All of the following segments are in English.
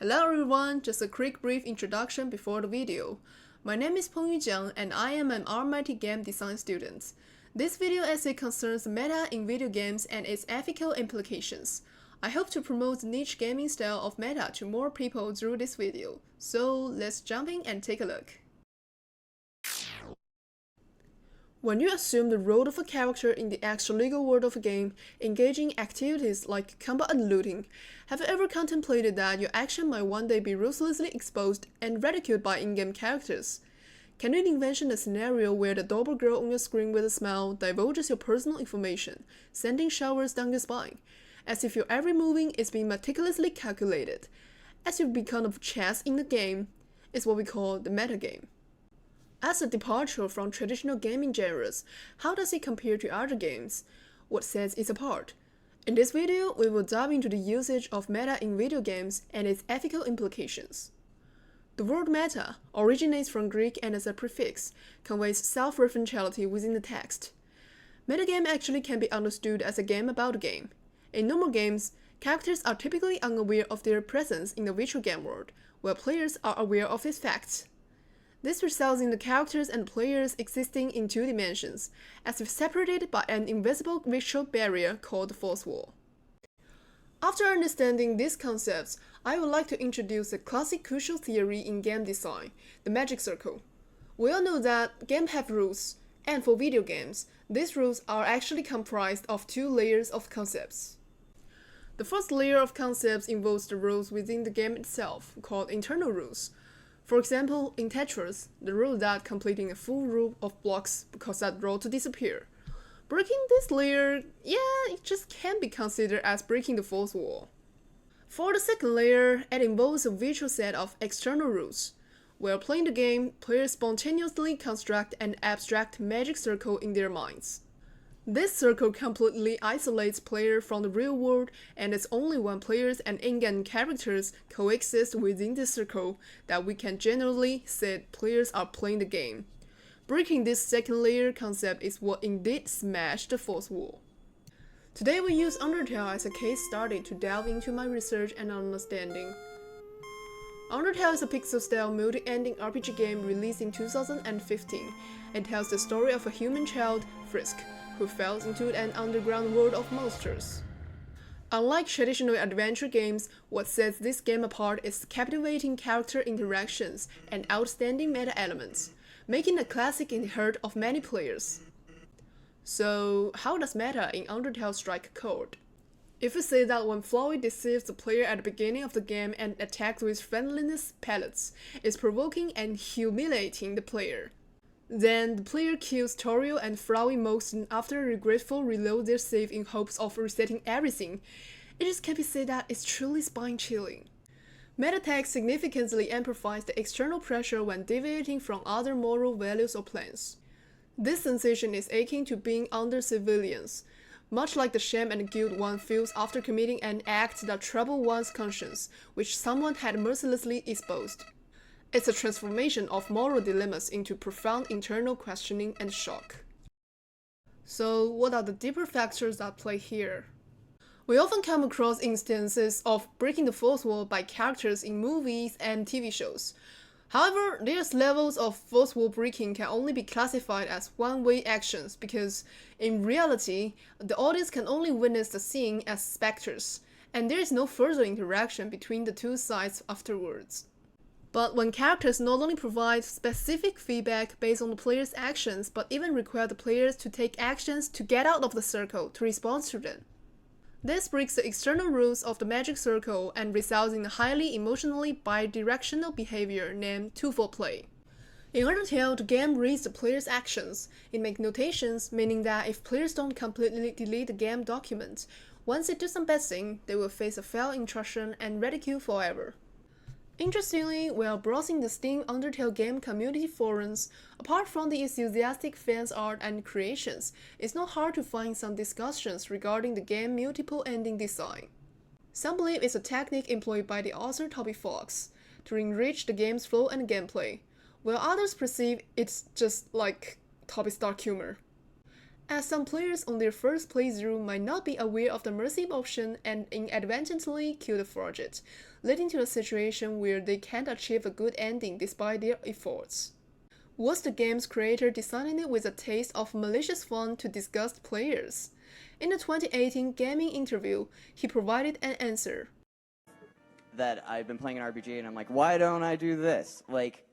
Hello everyone, just a quick brief introduction before the video. My name is Pengyu and I am an RMIT game design student. This video essay concerns meta in video games and its ethical implications. I hope to promote the niche gaming style of meta to more people through this video. So let's jump in and take a look. When you assume the role of a character in the extra-legal world of a game, engaging activities like combat and looting, have you ever contemplated that your action might one day be ruthlessly exposed and ridiculed by in-game characters? Can you envision a scenario where the double girl on your screen with a smile divulges your personal information, sending showers down your spine, as if your every moving is being meticulously calculated, as if become of chess in the game, is what we call the metagame. As a departure from traditional gaming genres, how does it compare to other games? What sets it apart? In this video, we will dive into the usage of meta in video games and its ethical implications. The word meta originates from Greek and as a prefix, conveys self-referentiality within the text. Metagame actually can be understood as a game about a game. In normal games, characters are typically unaware of their presence in the virtual game world, while players are aware of its facts. This results in the characters and players existing in two dimensions, as if separated by an invisible virtual barrier called the fourth wall. After understanding these concepts, I would like to introduce a classic crucial theory in game design, the magic circle. We all know that games have rules, and for video games, these rules are actually comprised of two layers of concepts. The first layer of concepts involves the rules within the game itself, called internal rules. For example, in Tetris, the rule that completing a full row of blocks causes that row to disappear. Breaking this layer, it just can't be considered as breaking the fourth wall. For the second layer, it involves a virtual set of external rules. While playing the game, players spontaneously construct an abstract magic circle in their minds. This circle completely isolates players from the real world, and it's only when players and in-game characters coexist within this circle that we can generally say players are playing the game. Breaking this second layer concept is what indeed smashed the fourth wall. Today we use Undertale as a case study to delve into my research and understanding. Undertale is a pixel-style multi-ending RPG game released in 2015. It tells the story of a human child, Frisk, who falls into an underground world of monsters. Unlike traditional adventure games, what sets this game apart is captivating character interactions and outstanding meta elements, making it a classic in the heart of many players. So, how does meta in Undertale strike a chord? If we say that when Flowey deceives the player at the beginning of the game and attacks with friendliness pellets, is provoking and humiliating the player. Then the player kills Toriel and Flowey Molson after a regretful reload their save in hopes of resetting everything. It just can't be said that it's truly spine-chilling. Meta text significantly amplifies the external pressure when deviating from other moral values or plans. This sensation is akin to being under surveillance, much like the shame and guilt one feels after committing an act that troubles one's conscience, which someone had mercilessly exposed. It's a transformation of moral dilemmas into profound internal questioning and shock. So, what are the deeper factors at play here? We often come across instances of breaking the fourth wall by characters in movies and TV shows. However, these levels of fourth wall breaking can only be classified as one-way actions because, in reality, the audience can only witness the scene as spectators, and there is no further interaction between the two sides afterwards. But when characters not only provide specific feedback based on the player's actions, but even require the players to take actions to get out of the circle to respond to them. This breaks the external rules of the magic circle and results in a highly emotionally bidirectional behavior named twofold play. In Undertale, the game reads the player's actions. It makes notations, meaning that if players don't completely delete the game document, once they do some bad thing, they will face a failed intrusion and ridicule forever. Interestingly, while browsing the Steam Undertale game community forums, apart from the enthusiastic fans' art and creations, it's not hard to find some discussions regarding the game's multiple ending design. Some believe it's a technique employed by the author Toby Fox to enrich the game's flow and gameplay, while others perceive it's just like Toby's dark humor. as some players on their first playthrough might not be aware of the mercy option and inadvertently kill the project, leading to a situation where they can't achieve a good ending despite their efforts. Was the game's creator designing it with a taste of malicious fun to disgust players? In a 2018 gaming interview, he provided an answer. That I've been playing an RPG and I'm like, why don't I do this? Like,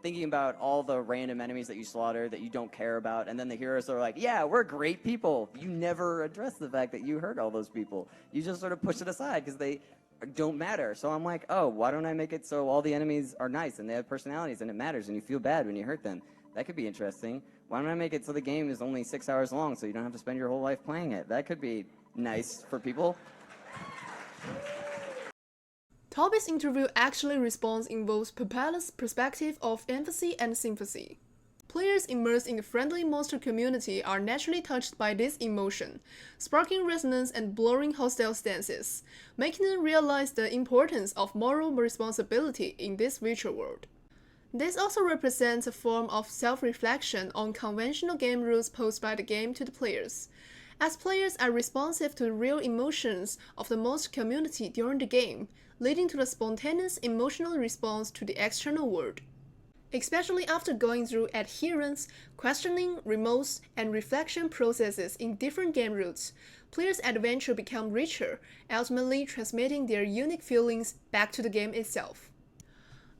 thinking about all the random enemies that you slaughter that you don't care about, and then the heroes are like, yeah, we're great people. You never address the fact that you hurt all those people. You just sort of push it aside because they don't matter. So I'm like, oh, why don't I make it so all the enemies are nice and they have personalities and it matters and you feel bad when you hurt them? That could be interesting. Why don't I make it so the game is only 6 hours long so you don't have to spend your whole life playing it? That could be nice for people. Toby's interview actually response involves Papala's perspective of empathy and sympathy. Players immersed in the friendly monster community are naturally touched by this emotion, sparking resonance and blurring hostile stances, making them realize the importance of moral responsibility in this virtual world. This also represents a form of self-reflection on conventional game rules posed by the game to the players, as players are responsive to the real emotions of the monster community during the game, leading to the spontaneous emotional response to the external world. Especially after going through adherence, questioning, remorse, and reflection processes in different game routes, players' adventure become richer, ultimately transmitting their unique feelings back to the game itself.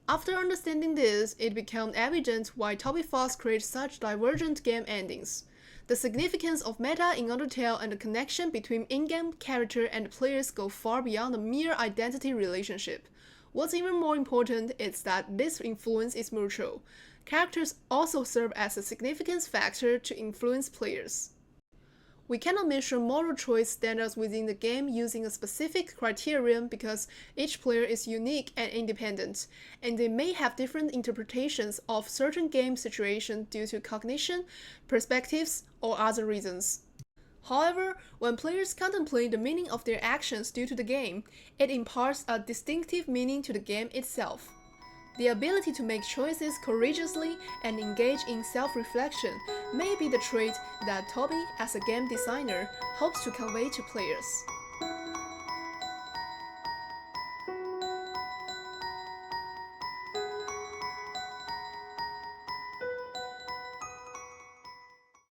After understanding this, it became evident why Toby Fox created such divergent game endings. The significance of meta in Undertale and the connection between in-game character and players go far beyond the mere identity relationship. What's even more important is that this influence is mutual. Characters also serve as a significant factor to influence players. We cannot measure moral choice standards within the game using a specific criterion because each player is unique and independent, and they may have different interpretations of certain game situations due to cognition, perspectives, or other reasons. However, when players contemplate the meaning of their actions due to the game, it imparts a distinctive meaning to the game itself. The ability to make choices courageously and engage in self-reflection may be the trait that Toby, as a game designer, hopes to convey to players.